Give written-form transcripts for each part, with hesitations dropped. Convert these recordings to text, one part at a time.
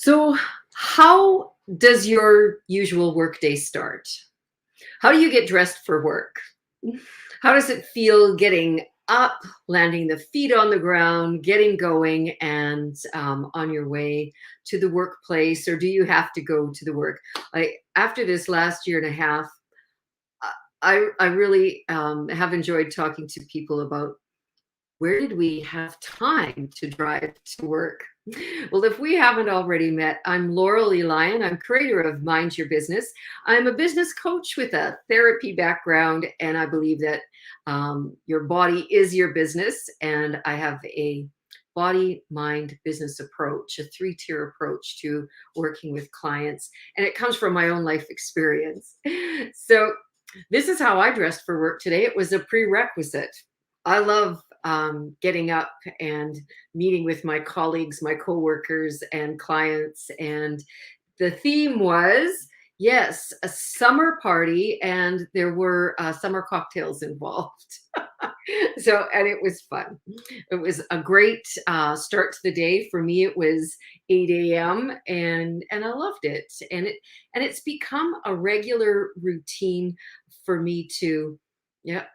So, how does your usual workday start? How do you get dressed for work? How does it feel getting up, landing the feet on the ground, getting going, and on your way to the workplace? Or do you have to go to the work? Like after this last year and a half, I really have enjoyed talking to people about where did we have time to drive to work? Well, if we haven't already met, I'm Laurel Lyon. I'm creator of Mind Your Business. I'm a business coach with a therapy background, and I believe that your body is your business. And I have a body, mind, business approach, a three-tier approach to working with clients. And it comes from my own life experience. So, this is how I dressed for work today. It was a prerequisite. I love getting up and meeting with my colleagues, my coworkers, and clients. And the theme was, yes, a summer party, and there were summer cocktails involved. And it was fun. It was a great start to the day. For me, it was 8 a.m. and I loved it. And it's become a regular routine for me to, yeah,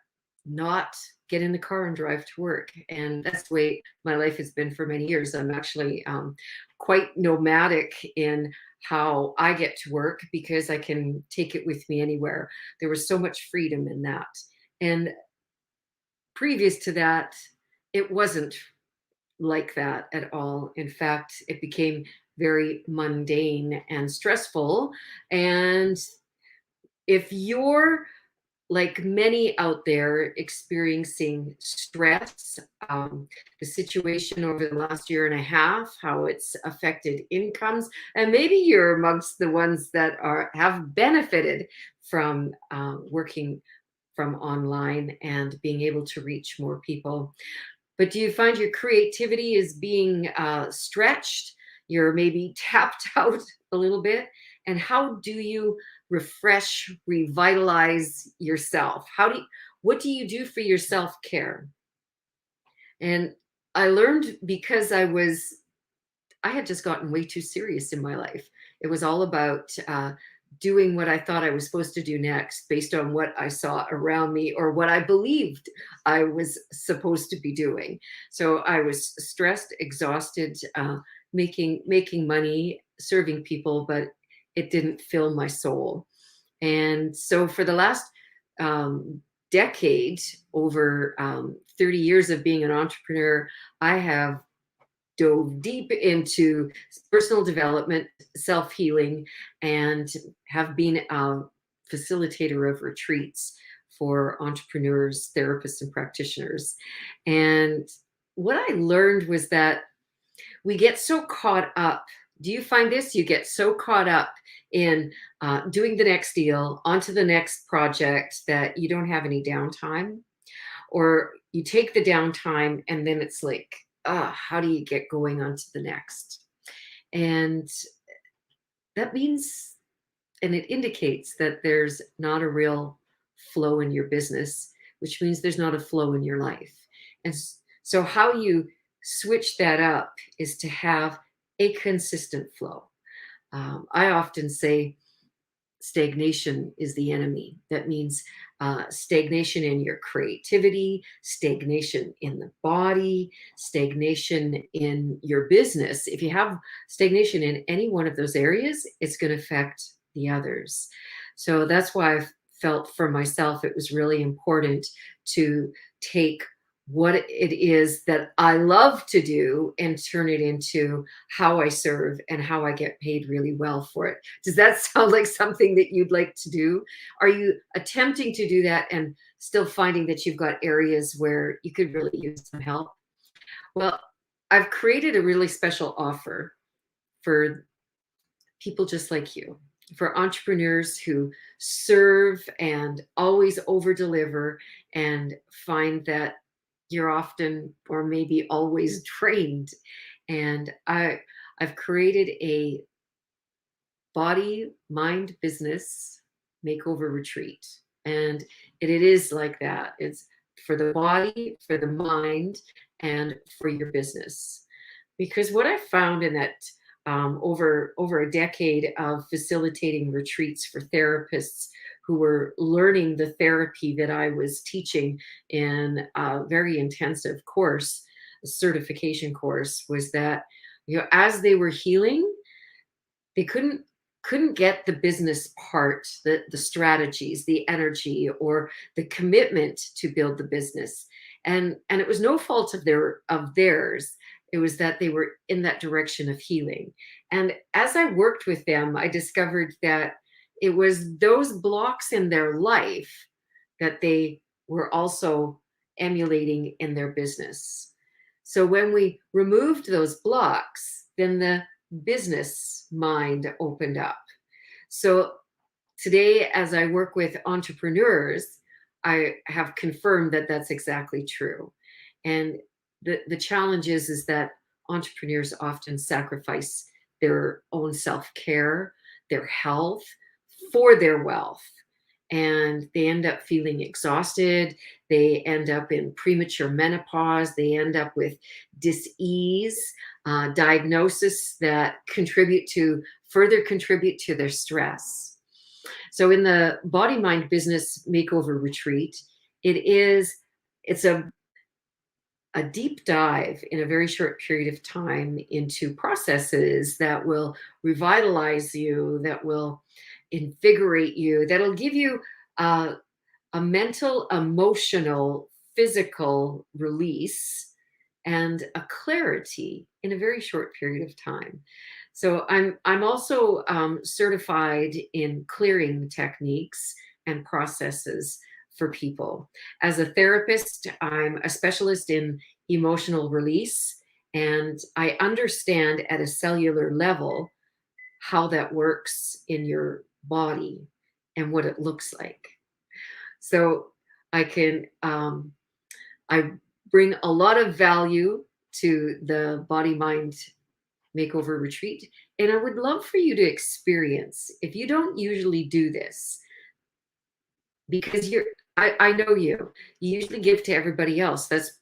not get in the car and drive to work. And that's the way my life has been for many years. I'm actually quite nomadic in how I get to work because I can take it with me anywhere. There was so much freedom in that. And previous to that, it wasn't like that at all. In fact, it became very mundane and stressful. And if you're like many out there experiencing stress, the situation over the last year and a half, how it's affected incomes, and maybe you're amongst the ones that are have benefited from working from online and being able to reach more people. But do you find your creativity is being stretched? You're maybe tapped out a little bit? And how do you refresh, revitalize yourself? What do you do for your self-care? And I learned because I had just gotten way too serious in my life. It was all about doing what I thought I was supposed to do next based on what I saw around me or what I believed I was supposed to be doing. So I was stressed, exhausted, making money, serving people, but it didn't fill my soul. And so for the last decade, over 30 years of being an entrepreneur, I have dove deep into personal development, self healing, and have been a facilitator of retreats for entrepreneurs, therapists, and practitioners. And what I learned was that we get so caught up. Do you find this? You get so caught up in doing the next deal, onto the next project, that you don't have any downtime, or you take the downtime and then it's like, how do you get going on to the next? And that means, and it indicates that there's not a real flow in your business, which means there's not a flow in your life. And so, how you switch that up is to have a consistent flow. I often say, stagnation is the enemy. That means stagnation in your creativity, stagnation in the body, stagnation in your business. If you have stagnation in any one of those areas, it's going to affect the others. So that's why I felt for myself it was really important to take what it is that I love to do and turn it into how I serve and how I get paid really well for it. Does that sound like something that you'd like to do? Are you attempting to do that and still finding that you've got areas where you could really use some help? Well, I've created a really special offer for people just like you, for entrepreneurs who serve and always over deliver and find that you're often or maybe always drained. And I've created a body, mind, business makeover retreat. And it is like that. It's for the body, for the mind, and for your business. Because what I found in that over a decade of facilitating retreats for therapists who were learning the therapy that I was teaching in a very intensive course, a certification course, was that, as they were healing, they couldn't get the business part, the strategies, the energy, or the commitment to build the business. And it was no fault of theirs. It was that they were in that direction of healing. And as I worked with them, I discovered that it was those blocks in their life that they were also emulating in their business. So when we removed those blocks, then the business mind opened up. So today, as I work with entrepreneurs, I have confirmed that that's exactly true. And the challenge is that entrepreneurs often sacrifice their own self-care, their health for their wealth. And they end up feeling exhausted. They end up in premature menopause. They end up with dis-ease, diagnosis that further contribute to their stress. So in the Body Mind Business Makeover Retreat, it's a deep dive in a very short period of time into processes that will revitalize you, that will invigorate you, that'll give you a mental, emotional, physical release and a clarity in a very short period of time. So I'm also certified in clearing techniques and processes for people. As a therapist, I'm a specialist in emotional release, and I understand at a cellular level how that works in your body and what it looks like. So I bring a lot of value to the Body Mind Makeover Retreat, and I would love for you to experience, if you don't usually do this, because I know you usually give to everybody else. That's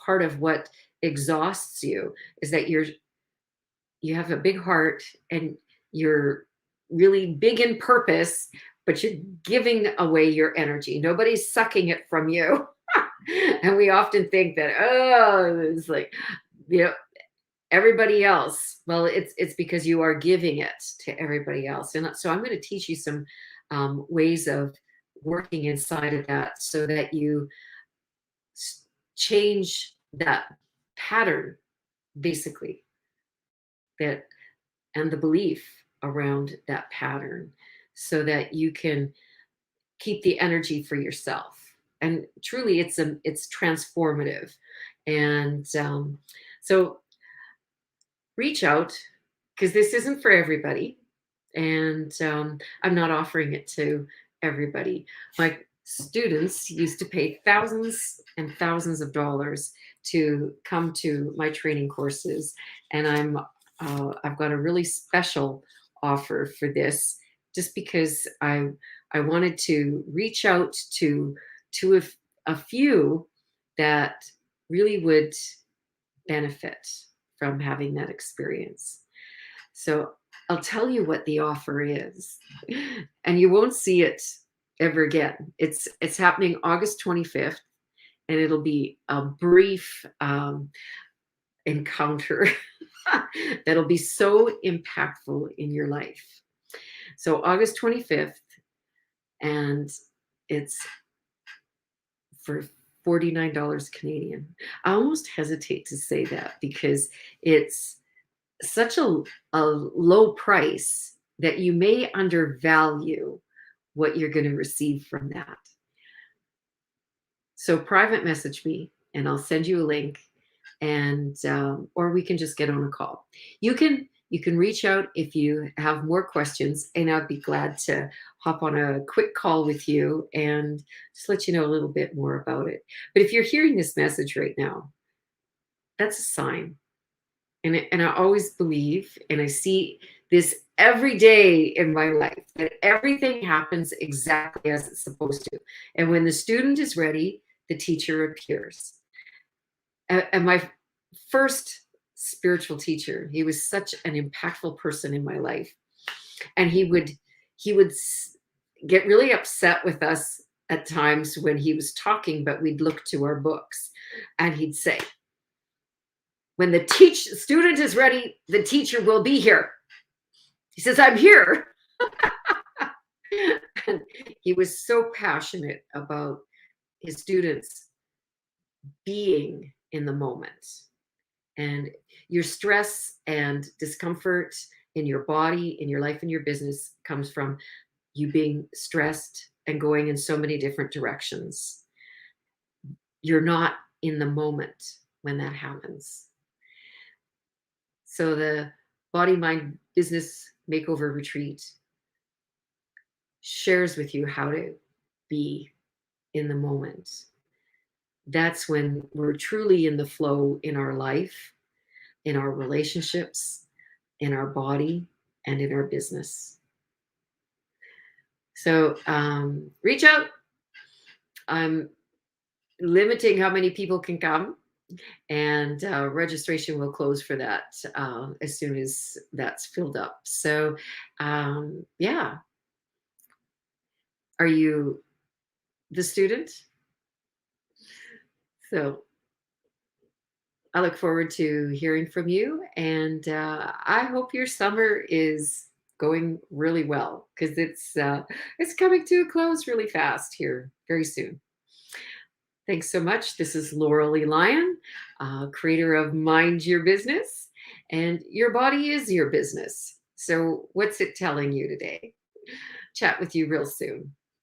part of what exhausts you, is that you have a big heart and you're really big in purpose, but you're giving away your energy. Nobody's sucking it from you. And we often think that, oh, it's like, you know, everybody else. Well, it's because you are giving it to everybody else. And so I'm going to teach you some ways of working inside of that, so that you change that pattern, basically, that and the belief around that pattern, so that you can keep the energy for yourself. And truly, it's transformative. And so reach out, because this isn't for everybody, and I'm not offering it to everybody. My students used to pay thousands and thousands of dollars to come to my training courses, and I've got a really special offer for this, just because I wanted to reach out to a few that really would benefit from having that experience. So I'll tell you what the offer is, and you won't see it ever again. It's happening August 25th, and it'll be a brief encounter that'll be so impactful in your life. So August 25th, and it's for $49 Canadian. I almost hesitate to say that, because it's such a low price that you may undervalue what you're going to receive from that. So private message me and I'll send you a link, and or we can just get on a call. You can reach out if you have more questions, and I'd be glad to hop on a quick call with you and just let you know a little bit more about it. But if you're hearing this message right now, that's a sign. And I always believe, and I see this every day in my life, that everything happens exactly as it's supposed to. And when the student is ready, the teacher appears. And my first spiritual teacher. He was such an impactful person in my life. And he would get really upset with us at times when he was talking, but we'd look to our books and he'd say, when the student is ready, the teacher will be here. He says, I'm here. And he was so passionate about his students being in the moment. And your stress and discomfort in your body, in your life, in your business comes from you being stressed and going in so many different directions. You're not in the moment when that happens. So the Body, Mind, Business Makeover Retreat shares with you how to be in the moment. That's when we're truly in the flow in our life, in our relationships, in our body, and in our business. So reach out. I'm limiting how many people can come, and registration will close for that as soon as that's filled up. So yeah. Are you the student? So I look forward to hearing from you, and I hope your summer is going really well because it's coming to a close really fast here very soon. Thanks so much. This is Laurel E. Lyon, creator of Mind Your Business, and your body is your business. So what's it telling you today? Chat with you real soon.